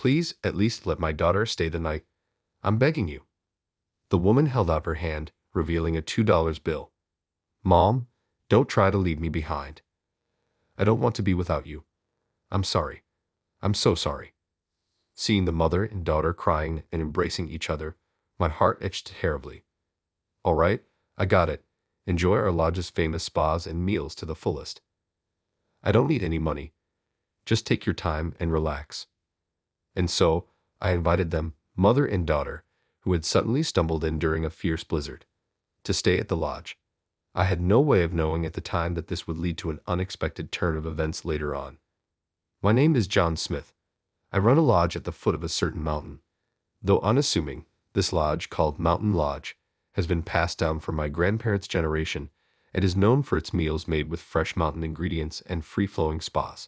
Please at least let my daughter stay the night. I'm begging you." The woman held out her hand, revealing a $2 bill. "Mom, don't try to leave me behind. I don't want to be without you. I'm sorry. I'm so sorry." Seeing the mother and daughter crying and embracing each other, my heart itched terribly. "All right, I got it. Enjoy our lodge's famous spas and meals to the fullest. I don't need any money. Just take your time and relax." And so, I invited them, mother and daughter, who had suddenly stumbled in during a fierce blizzard, to stay at the lodge. I had no way of knowing at the time that this would lead to an unexpected turn of events later on. My name is John Smith. I run a lodge at the foot of a certain mountain. Though unassuming, this lodge, called Mountain Lodge, has been passed down from my grandparents' generation and is known for its meals made with fresh mountain ingredients and free-flowing spas.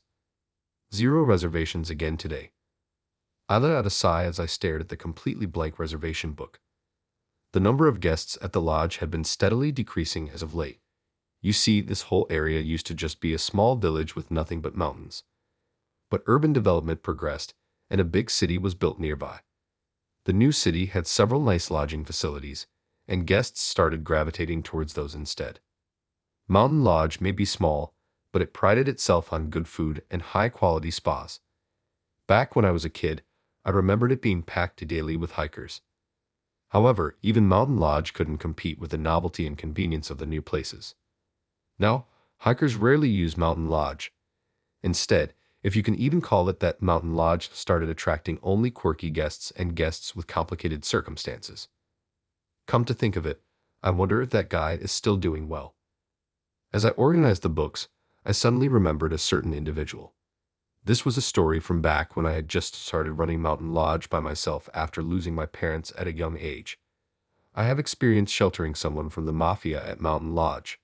Zero reservations again today. I let out a sigh as I stared at the completely blank reservation book. The number of guests at the lodge had been steadily decreasing as of late. You see, this whole area used to just be a small village with nothing but mountains. But urban development progressed, and a big city was built nearby. The new city had several nice lodging facilities, and guests started gravitating towards those instead. Mountain Lodge may be small, but it prided itself on good food and high-quality spas. Back when I was a kid, I remembered it being packed daily with hikers. However, even Mountain Lodge couldn't compete with the novelty and convenience of the new places. Now, hikers rarely use Mountain Lodge. Instead, if you can even call it that, Mountain Lodge started attracting only quirky guests and guests with complicated circumstances. Come to think of it, I wonder if that guy is still doing well. As I organized the books, I suddenly remembered a certain individual. This was a story from back when I had just started running Mountain Lodge by myself after losing my parents at a young age. I have experienced sheltering someone from the mafia at Mountain Lodge.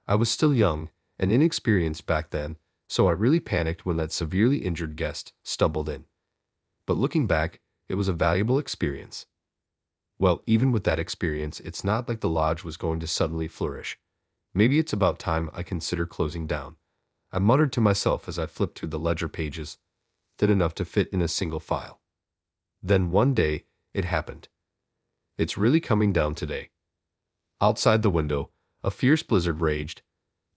I was still young and inexperienced back then, so I really panicked when that severely injured guest stumbled in. But looking back, it was a valuable experience. Well, even with that experience, it's not like the lodge was going to suddenly flourish. Maybe it's about time I consider closing down, I muttered to myself as I flipped through the ledger pages, thin enough to fit in a single file. Then one day, it happened. It's really coming down today. Outside the window, a fierce blizzard raged.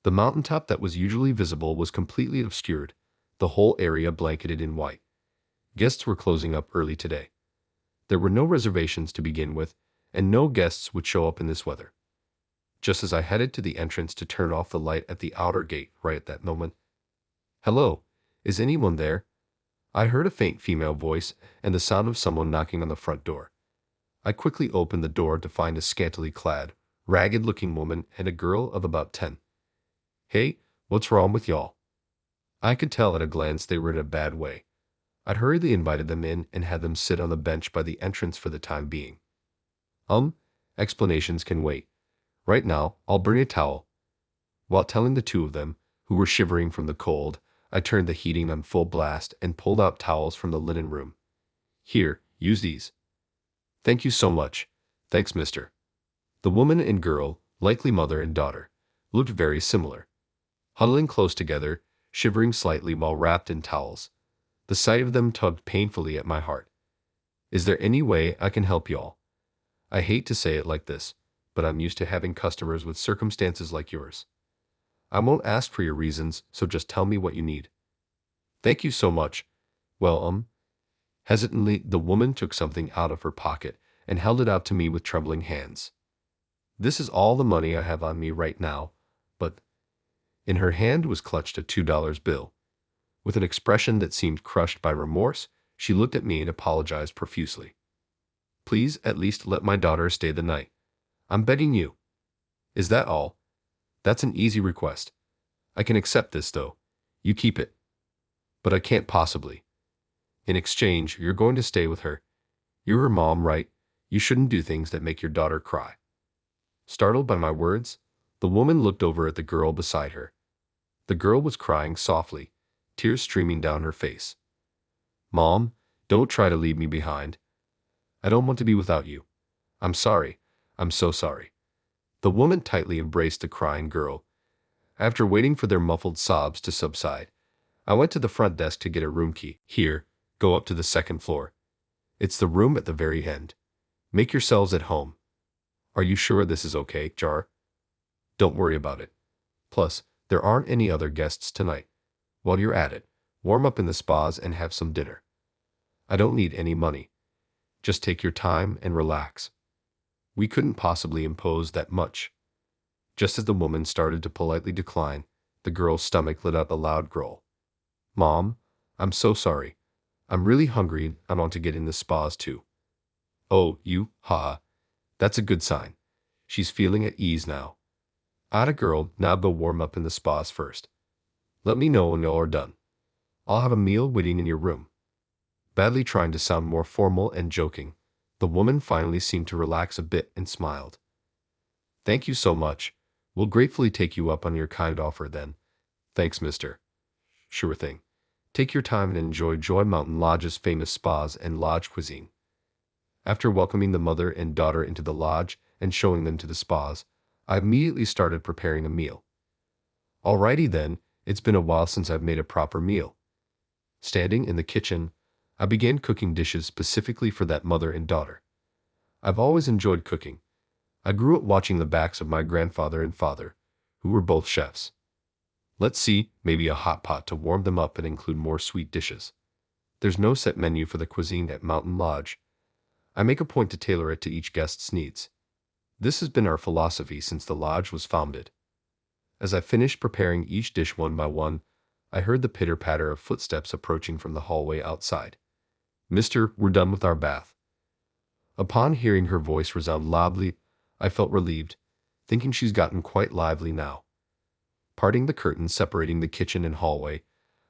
The mountaintop that was usually visible was completely obscured, the whole area blanketed in white. Guests were closing up early today. There were no reservations to begin with, and no guests would show up in this weather. Just as I headed to the entrance to turn off the light at the outer gate right at that moment. "Hello, is anyone there?" I heard a faint female voice and the sound of someone knocking on the front door. I quickly opened the door to find a scantily clad, ragged-looking woman and a girl of about 10. "Hey, what's wrong with y'all?" I could tell at a glance they were in a bad way. I'd hurriedly invited them in and had them sit on the bench by the entrance for the time being. Explanations can wait. Right now, I'll bring a towel." While telling the two of them, who were shivering from the cold, I turned the heating on full blast and pulled out towels from the linen room. "Here, use these." "Thank you so much." "Thanks, mister." The woman and girl, likely mother and daughter, looked very similar. Huddling close together, shivering slightly while wrapped in towels. The sight of them tugged painfully at my heart. "Is there any way I can help y'all? I hate to say it like this, but I'm used to having customers with circumstances like yours. I won't ask for your reasons, so just tell me what you need." "Thank you so much." "Well, Hesitantly, the woman took something out of her pocket and held it out to me with trembling hands. "This is all the money I have on me right now, but—" In her hand was clutched a $2 bill. With an expression that seemed crushed by remorse, she looked at me and apologized profusely. "Please at least let my daughter stay the night. I'm begging you." "Is that all?" "That's an easy request. I can accept this, though. You keep it." "But I can't possibly. In exchange, you're going to stay with her. You're her mom, right? You shouldn't do things that make your daughter cry." Startled by my words, the woman looked over at the girl beside her. The girl was crying softly, tears streaming down her face. "Mom, don't try to leave me behind. I don't want to be without you. I'm sorry. I'm so sorry." The woman tightly embraced the crying girl. After waiting for their muffled sobs to subside, I went to the front desk to get a room key. "Here, Go up to the second floor. It's the room at the very end. Make yourselves at home. Are you sure this is okay, Jar? Don't worry about it. Plus, there aren't any other guests tonight. While you're at it, warm up in the spas and have some dinner. I don't need any money. Just take your time and relax. We couldn't possibly impose that much. Just as the woman started to politely decline, the girl's stomach let out a loud growl. Mom, I'm so sorry. I'm really hungry and I want to get in the spas too. Oh, you, ha. That's a good sign. She's feeling at ease now. Atta girl, now go warm up in the spas first. Let me know when y'all are done. I'll have a meal waiting in your room. Badly trying to sound more formal and joking, the woman finally seemed to relax a bit and smiled. Thank you so much. We'll gratefully take you up on your kind offer then. Thanks, mister. Sure thing. Take your time and enjoy Joy Mountain Lodge's famous spas and lodge cuisine. After welcoming the mother and daughter into the lodge and showing them to the spas, I immediately started preparing a meal. Alrighty then, it's been a while since I've made a proper meal. Standing in the kitchen, I began cooking dishes specifically for that mother and daughter. I've always enjoyed cooking. I grew up watching the backs of my grandfather and father, who were both chefs. Let's see, maybe a hot pot to warm them up and include more sweet dishes. There's no set menu for the cuisine at Mountain Lodge. I make a point to tailor it to each guest's needs. This has been our philosophy since the lodge was founded. As I finished preparing each dish one by one, I heard the pitter-patter of footsteps approaching from the hallway outside. Mister, we're done with our bath. Upon hearing her voice resound loudly, I felt relieved, thinking she's gotten quite lively now. Parting the curtains separating the kitchen and hallway,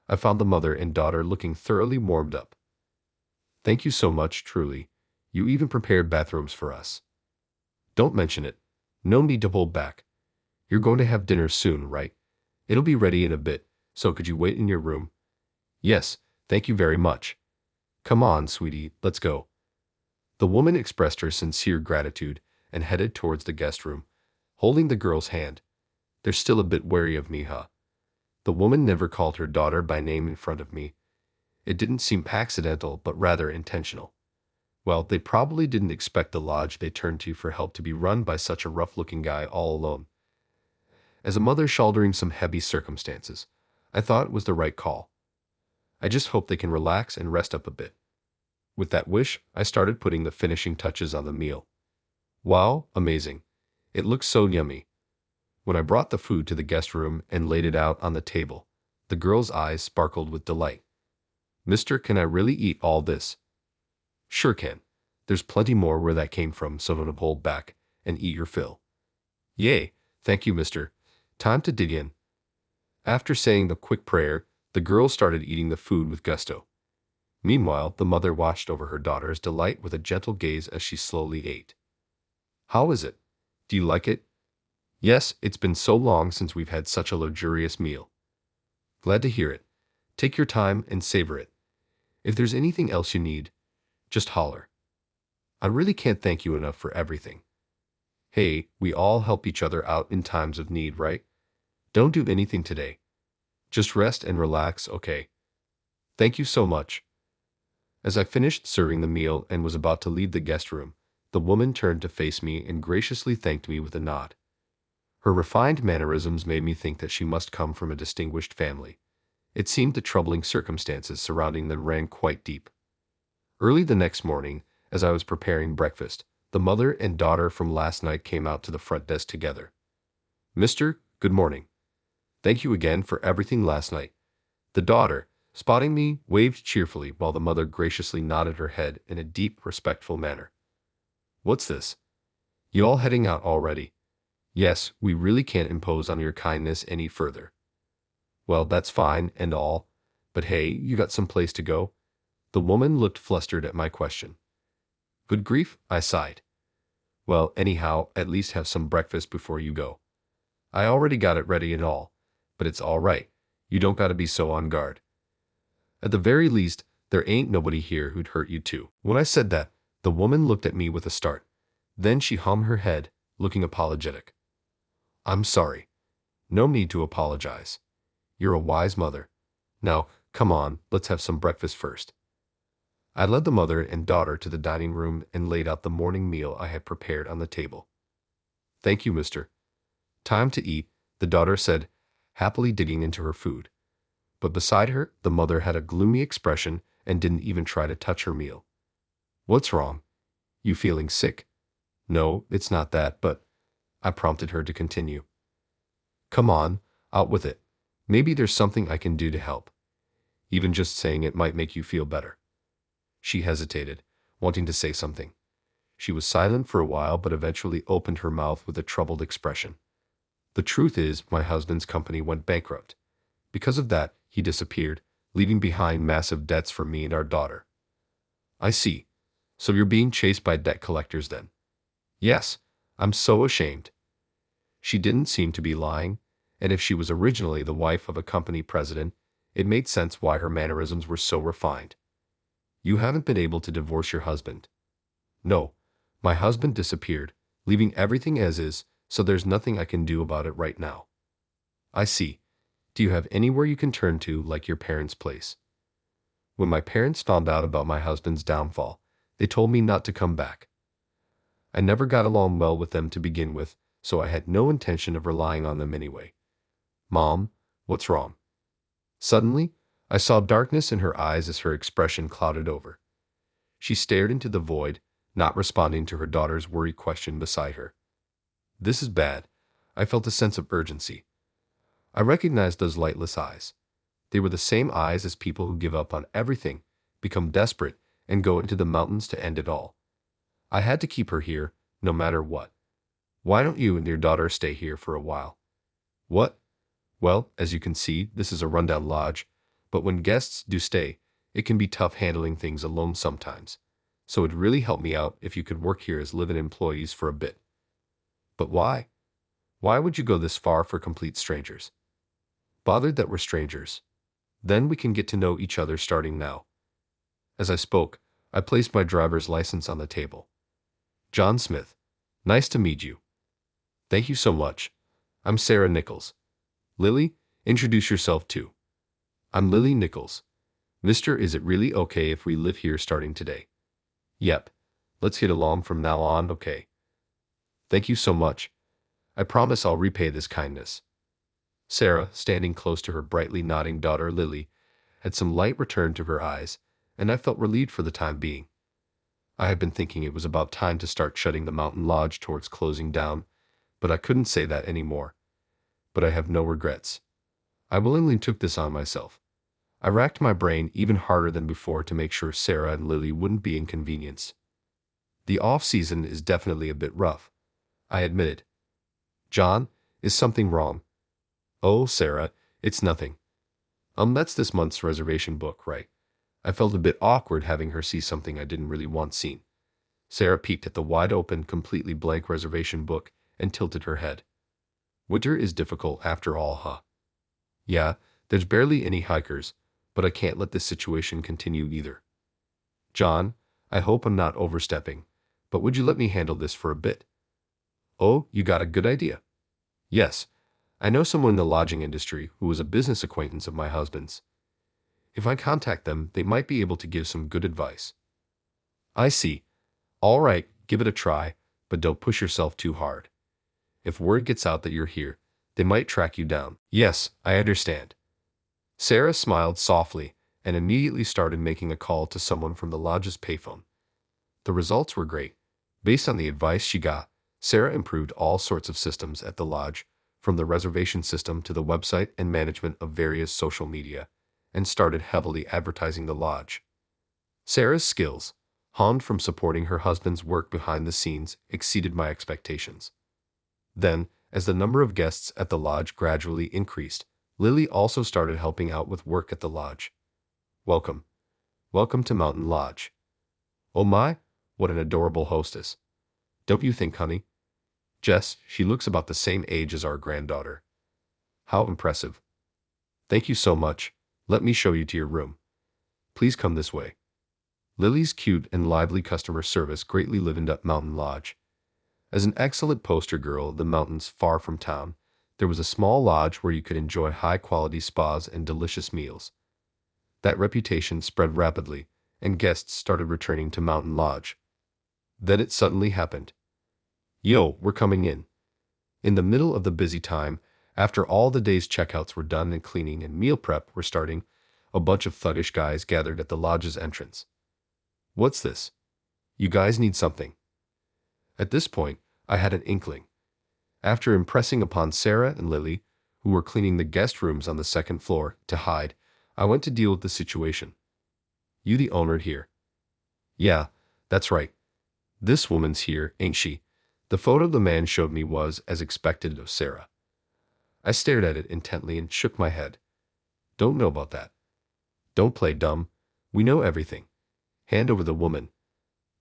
I found the mother and daughter looking thoroughly warmed up. Thank you so much, truly. You even prepared bathrooms for us. Don't mention it. No need to hold back. You're going to have dinner soon, right? It'll be ready in a bit, so could you wait in your room? Yes, thank you very much. Come on, sweetie, let's go. The woman expressed her sincere gratitude and headed towards the guest room, holding the girl's hand. They're still a bit wary of me, huh? The woman never called her daughter by name in front of me. It didn't seem accidental, but rather intentional. Well, they probably didn't expect the lodge they turned to for help to be run by such a rough-looking guy all alone. As a mother shouldering some heavy circumstances, I thought it was the right call. I just hope they can relax and rest up a bit. With that wish, I started putting the finishing touches on the meal. Wow, amazing. It looks so yummy. When I brought the food to the guest room and laid it out on the table, the girl's eyes sparkled with delight. Mister, can I really eat all this? Sure can. There's plenty more where that came from, so don't hold back and eat your fill. Yay, thank you, mister. Time to dig in. After saying the quick prayer, the girl started eating the food with gusto. Meanwhile, the mother watched over her daughter's delight with a gentle gaze as she slowly ate. How is it? Do you like it? Yes, it's been so long since we've had such a luxurious meal. Glad to hear it. Take your time and savor it. If there's anything else you need, just holler. I really can't thank you enough for everything. Hey, we all help each other out in times of need, right? Don't do anything today. Just rest and relax, okay? Thank you so much. As I finished serving the meal and was about to leave the guest room, the woman turned to face me and graciously thanked me with a nod. Her refined mannerisms made me think that she must come from a distinguished family. It seemed the troubling circumstances surrounding them ran quite deep. Early the next morning, as I was preparing breakfast, the mother and daughter from last night came out to the front desk together. Mister, good morning. Thank you again for everything last night. The daughter, spotting me, waved cheerfully while the mother graciously nodded her head in a deep, respectful manner. What's this? You all heading out already? Yes, we really can't impose on your kindness any further. Well, that's fine and all, but hey, you got some place to go? The woman looked flustered at my question. Good grief, I sighed. Well, anyhow, at least have some breakfast before you go. I already got it ready and all, but it's all right. You don't gotta be so on guard. At the very least, there ain't nobody here who'd hurt you too. When I said that, the woman looked at me with a start. Then she hung her head, looking apologetic. I'm sorry. No need to apologize. You're a wise mother. Now, come on, let's have some breakfast first. I led the mother and daughter to the dining room and laid out the morning meal I had prepared on the table. Thank you, mister. Time to eat, the daughter said, happily digging into her food. But beside her, the mother had a gloomy expression and didn't even try to touch her meal. What's wrong? You feeling sick? No, it's not that, but I prompted her to continue. Come on, out with it. Maybe there's something I can do to help. Even just saying it might make you feel better. She hesitated, wanting to say something. She was silent for a while but eventually opened her mouth with a troubled expression. The truth is, my husband's company went bankrupt. Because of that, he disappeared, leaving behind massive debts for me and our daughter. I see. So you're being chased by debt collectors then? Yes, I'm so ashamed. She didn't seem to be lying, and if she was originally the wife of a company president, it made sense why her mannerisms were so refined. You haven't been able to divorce your husband? No, my husband disappeared, leaving everything as is, so there's nothing I can do about it right now. I see. Do you have anywhere you can turn to, like your parents' place? When my parents found out about my husband's downfall, they told me not to come back. I never got along well with them to begin with, so I had no intention of relying on them anyway. Mom, what's wrong? Suddenly, I saw darkness in her eyes as her expression clouded over. She stared into the void, not responding to her daughter's worried question beside her. This is bad. I felt a sense of urgency. I recognized those lightless eyes. They were the same eyes as people who give up on everything, become desperate, and go into the mountains to end it all. I had to keep her here, no matter what. Why don't you and your daughter stay here for a while? What? Well, as you can see, this is a rundown lodge, but when guests do stay, it can be tough handling things alone sometimes. So it'd really help me out if you could work here as live-in employees for a bit. But why? Why would you go this far for complete strangers? Bothered that we're strangers. Then we can get to know each other starting now. As I spoke, I placed my driver's license on the table. John Smith. Nice to meet you. Thank you so much. I'm Sarah Nichols. Lily, introduce yourself too. I'm Lily Nichols. Mister, is it really okay if we live here starting today? Yep. Let's get along from now on, okay? Thank you so much. I promise I'll repay this kindness. Sarah, standing close to her brightly nodding daughter Lily, had some light return to her eyes, and I felt relieved for the time being. I had been thinking it was about time to start shutting the mountain lodge towards closing down, but I couldn't say that anymore. But I have no regrets. I willingly took this on myself. I racked my brain even harder than before to make sure Sarah and Lily wouldn't be inconvenienced. The off-season is definitely a bit rough, I admitted. John, is something wrong? Oh, Sarah, it's nothing. That's this month's reservation book, right? I felt a bit awkward having her see something I didn't really want seen. Sarah peeked at the wide-open, completely blank reservation book and tilted her head. Winter is difficult after all, huh? Yeah, there's barely any hikers, but I can't let this situation continue either. John, I hope I'm not overstepping, but would you let me handle this for a bit? Oh, you got a good idea. Yes, I know someone in the lodging industry who was a business acquaintance of my husband's. If I contact them, they might be able to give some good advice. I see. All right, give it a try, but don't push yourself too hard. If word gets out that you're here, they might track you down. Yes, I understand. Sarah smiled softly and immediately started making a call to someone from the lodge's payphone. The results were great. Based on the advice she got, Sarah improved all sorts of systems at the lodge, from the reservation system to the website and management of various social media, and started heavily advertising the lodge. Sarah's skills, honed from supporting her husband's work behind the scenes, exceeded my expectations. Then, as the number of guests at the lodge gradually increased, Lily also started helping out with work at the lodge. Welcome. Welcome to Mountain Lodge. Oh my, what an adorable hostess. Don't you think, honey? Jess, she looks about the same age as our granddaughter. How impressive. Thank you so much. Let me show you to your room. Please come this way. Lily's cute and lively customer service greatly livened up Mountain Lodge. As an excellent poster girl of the mountains far from town, there was a small lodge where you could enjoy high-quality spas and delicious meals. That reputation spread rapidly, and guests started returning to Mountain Lodge. Then it suddenly happened. Yo, we're coming in. In the middle of the busy time, after all the day's checkouts were done and cleaning and meal prep were starting, a bunch of thuggish guys gathered at the lodge's entrance. What's this? You guys need something. At this point, I had an inkling. After impressing upon Sarah and Lily, who were cleaning the guest rooms on the second floor, to hide, I went to deal with the situation. You the owner here? Yeah, that's right. This woman's here, ain't she? The photo the man showed me was, as expected, of Sarah. I stared at it intently and shook my head. Don't know about that. Don't play dumb. We know everything. Hand over the woman.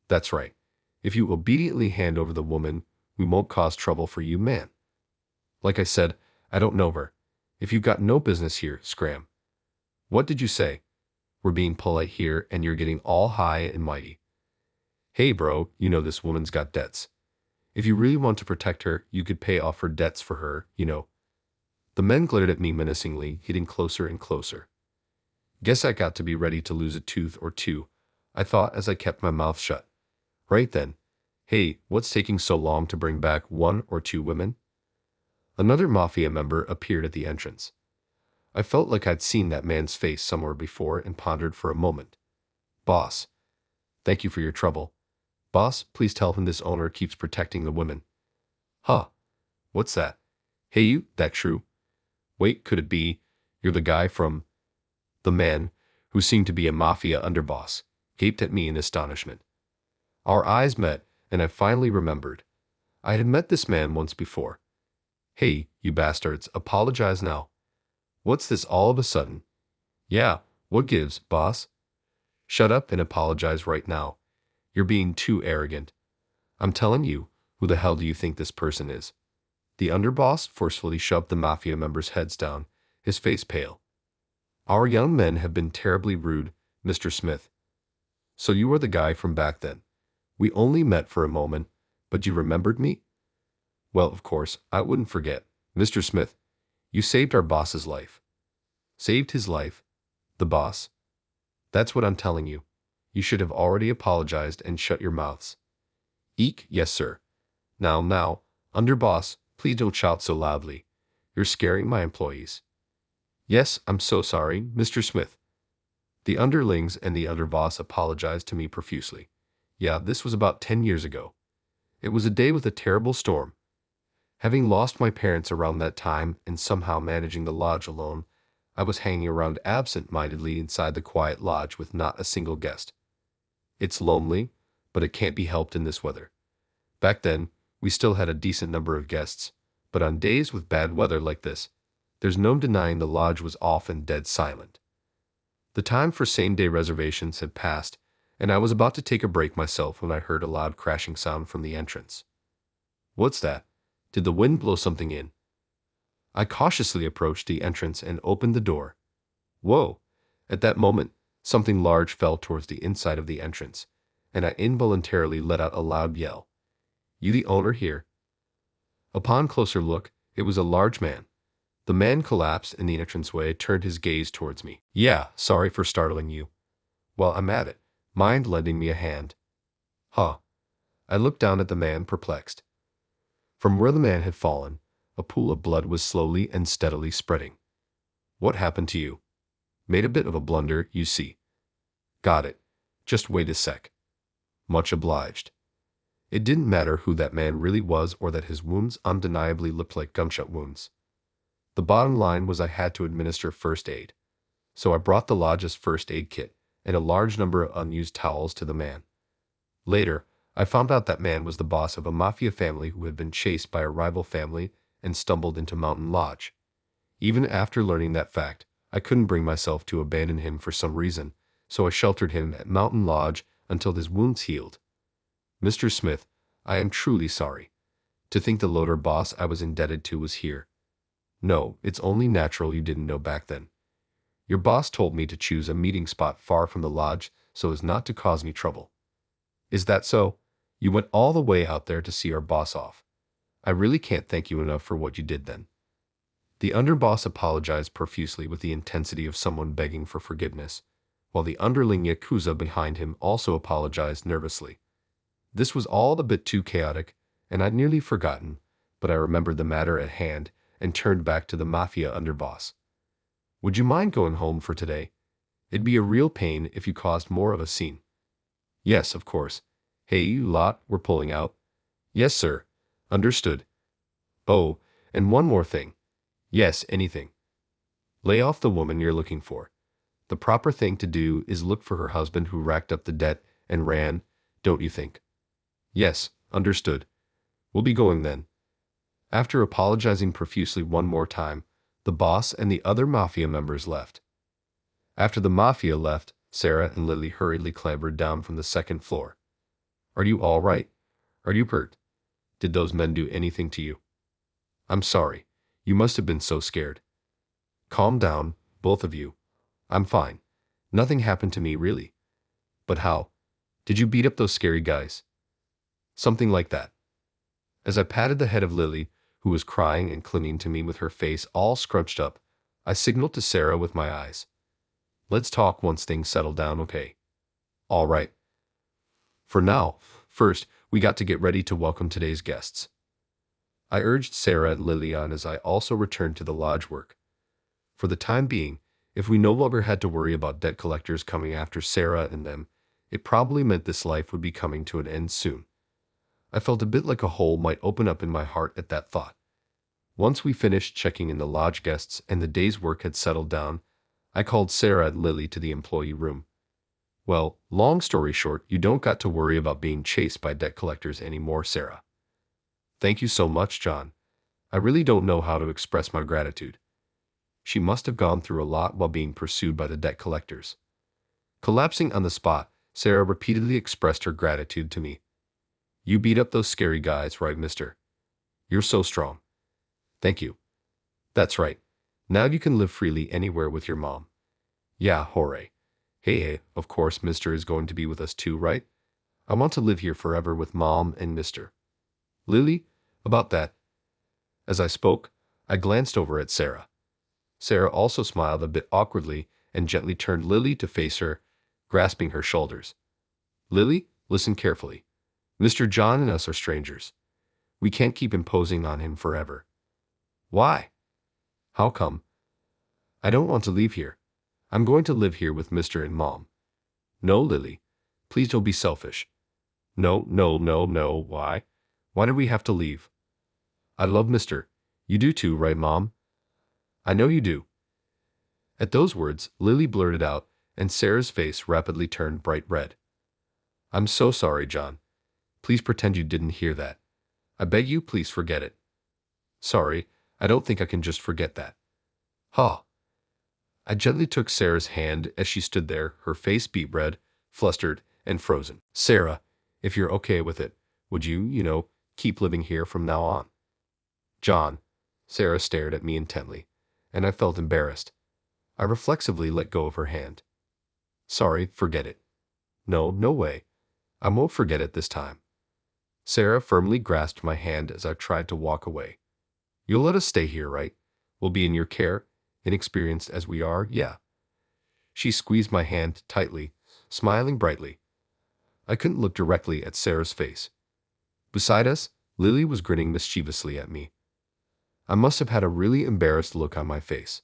That's right. If you obediently hand over the woman, we won't cause trouble for you, man. Like I said, I don't know her. If you've got no business here, scram. What did you say? We're being polite here and you're getting all high and mighty. Hey bro, you know this woman's got debts. If you really want to protect her, you could pay off her debts for her, you know. The men glared at me menacingly, getting closer and closer. Guess I got to be ready to lose a tooth or two, I thought as I kept my mouth shut. Right then. Hey, what's taking so long to bring back one or two women? Another mafia member appeared at the entrance. I felt like I'd seen that man's face somewhere before and pondered for a moment. Boss. Thank you for your trouble. Boss, please tell him this owner keeps protecting the women. Huh. What's that? Hey you, that true? Wait, could it be you're the guy from... The man, who seemed to be a mafia underboss, gaped at me in astonishment. Our eyes met, and I finally remembered. I had met this man once before. Hey, you bastards, apologize now. What's this all of a sudden? Yeah, what gives, boss? Shut up and apologize right now. You're being too arrogant. I'm telling you, who the hell do you think this person is? The underboss forcefully shoved the mafia members' heads down, his face pale. Our young men have been terribly rude, Mr. Smith. So you are the guy from back then. We only met for a moment, but you remembered me? Well, of course, I wouldn't forget. Mr. Smith, you saved our boss's life. Saved his life? The boss? That's what I'm telling you. You should have already apologized and shut your mouths. Eek, yes, sir. Now, underboss, please don't shout so loudly. You're scaring my employees. Yes, I'm so sorry, Mr. Smith. The underlings and the underboss apologized to me profusely. Yeah, this was about 10 years ago. It was a day with a terrible storm. Having lost my parents around that time and somehow managing the lodge alone, I was hanging around absent-mindedly inside the quiet lodge with not a single guest. It's lonely, but it can't be helped in this weather. Back then, we still had a decent number of guests, but on days with bad weather like this, there's no denying the lodge was often dead silent. The time for same-day reservations had passed, and I was about to take a break myself when I heard a loud crashing sound from the entrance. What's that? Did the wind blow something in? I cautiously approached the entrance and opened the door. Whoa! At that moment, something large fell towards the inside of the entrance, and I involuntarily let out a loud yell. You the owner here? Upon closer look, it was a large man. The man collapsed in the entranceway, turned his gaze towards me. Yeah, sorry for startling you. Well, I'm at it. Mind lending me a hand? Huh. I looked down at the man, perplexed. From where the man had fallen, a pool of blood was slowly and steadily spreading. What happened to you? Made a bit of a blunder, you see. Got it. Just wait a sec. Much obliged. It didn't matter who that man really was or that his wounds undeniably looked like gunshot wounds. The bottom line was I had to administer first aid. So I brought the lodge's first aid kit and a large number of unused towels to the man. Later, I found out that man was the boss of a mafia family who had been chased by a rival family and stumbled into Mountain Lodge. Even after learning that fact, I couldn't bring myself to abandon him for some reason, so I sheltered him at Mountain Lodge until his wounds healed. Mr. Smith, I am truly sorry. To think the loader boss I was indebted to was here. No, it's only natural you didn't know back then. Your boss told me to choose a meeting spot far from the lodge so as not to cause me trouble. Is that so? You went all the way out there to see our boss off. I really can't thank you enough for what you did then. The underboss apologized profusely with the intensity of someone begging for forgiveness. while the underling Yakuza behind him also apologized nervously. This was all a bit too chaotic, and I'd nearly forgotten, but I remembered the matter at hand and turned back to the mafia underboss. Would you mind going home for today? It'd be a real pain if you caused more of a scene. Yes, of course. Hey, you lot, we're pulling out. Yes, sir. Understood. Oh, and one more thing. Yes, anything. Lay off the woman you're looking for. The proper thing to do is look for her husband who racked up the debt and ran, don't you think? Yes, understood. We'll be going then. After apologizing profusely one more time, the boss and the other mafia members left. After the mafia left, Sarah and Lily hurriedly clambered down from the second floor. Are you all right? Are you hurt? Did those men do anything to you? I'm sorry. You must have been so scared. Calm down, both of you. I'm fine. Nothing happened to me, really. But how? Did you beat up those scary guys? Something like that. As I patted the head of Lily, who was crying and clinging to me with her face all scrunched up, I signaled to Sarah with my eyes. Let's talk once things settle down, okay? All right. For now, first, we got to get ready to welcome today's guests. I urged Sarah and Lily on as I also returned to the lodge work. For the time being, if we no longer had to worry about debt collectors coming after Sarah and them, it probably meant this life would be coming to an end soon. I felt a bit like a hole might open up in my heart at that thought. Once we finished checking in the lodge guests and the day's work had settled down, I called Sarah and Lily to the employee room. Well, long story short, you don't got to worry about being chased by debt collectors anymore, Sarah. Thank you so much, John. I really don't know how to express my gratitude. She must have gone through a lot while being pursued by the debt collectors. Collapsing on the spot, Sarah repeatedly expressed her gratitude to me. You beat up those scary guys, right, mister? You're so strong. Thank you. That's right. Now you can live freely anywhere with your mom. Yeah, hooray. Hey, of course mister is going to be with us too, right? I want to live here forever with mom and mister. Lily, about that. As I spoke, I glanced over at Sarah. Sarah also smiled a bit awkwardly and gently turned Lily to face her, grasping her shoulders. Lily, listen carefully. Mr. John and us are strangers. We can't keep imposing on him forever. Why? How come? I don't want to leave here. I'm going to live here with Mr. and Mom. No, Lily. Please don't be selfish. No. Why? Why do we have to leave? I love Mr. You do too, right, Mom? I know you do. At those words, Lily blurted out, and Sarah's face rapidly turned bright red. I'm so sorry, John. Please pretend you didn't hear that. I beg you, please forget it. Sorry, I don't think I can just forget that. Ha! I gently took Sarah's hand as she stood there, her face beet red, flustered, and frozen. Sarah, if you're okay with it, would you, keep living here from now on? John. Sarah stared at me intently, and I felt embarrassed. I reflexively let go of her hand. Sorry, forget it. No way. I won't forget it this time. Sarah firmly grasped my hand as I tried to walk away. You'll let us stay here, right? We'll be in your care, inexperienced as we are, yeah. She squeezed my hand tightly, smiling brightly. I couldn't look directly at Sarah's face. Beside us, Lily was grinning mischievously at me. I must have had a really embarrassed look on my face.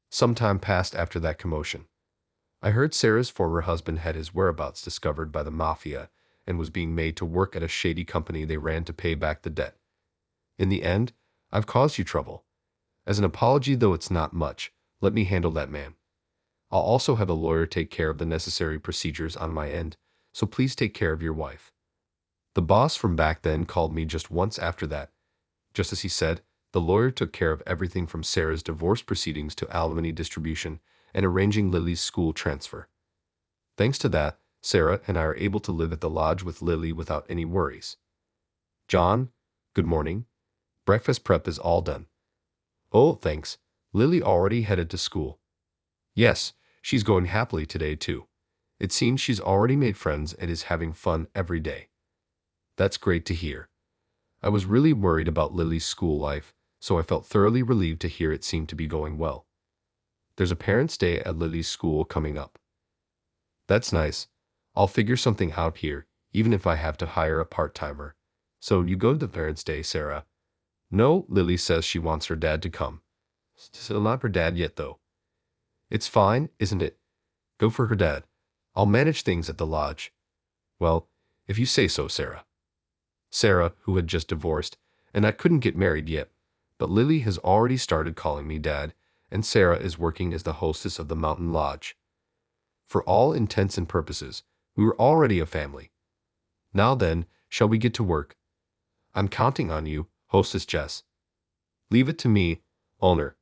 Some time passed after that commotion. I heard Sarah's former husband had his whereabouts discovered by the mafia and was being made to work at a shady company they ran to pay back the debt. In the end, I've caused you trouble. As an apology, though it's not much, let me handle that man. I'll also have a lawyer take care of the necessary procedures on my end, so please take care of your wife. The boss from back then called me just once after that. Just as he said, the lawyer took care of everything from Sarah's divorce proceedings to alimony distribution and arranging Lily's school transfer. Thanks to that, Sarah and I are able to live at the lodge with Lily without any worries. John, good morning. Breakfast prep is all done. Oh, thanks. Lily already headed to school. Yes, she's going happily today too. It seems she's already made friends and is having fun every day. That's great to hear. I was really worried about Lily's school life, so I felt thoroughly relieved to hear it seemed to be going well. There's a parents' day at Lily's school coming up. That's nice. I'll figure something out here, even if I have to hire a part-timer. So you go to the Parents' Day, Sarah? No, Lily says she wants her dad to come. Still not her dad yet, though. It's fine, isn't it? Go for her dad. I'll manage things at the lodge. Well, if you say so, Sarah. Sarah, who had just divorced, and I couldn't get married yet, but Lily has already started calling me dad, and Sarah is working as the hostess of the mountain lodge. For all intents and purposes, we were already a family. Now then, shall we get to work? I'm counting on you, hostess Jess. Leave it to me, owner.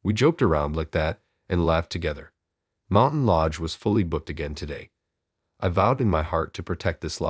We joked around like that and laughed together. Mountain Lodge was fully booked again today. I vowed in my heart to protect this lodge.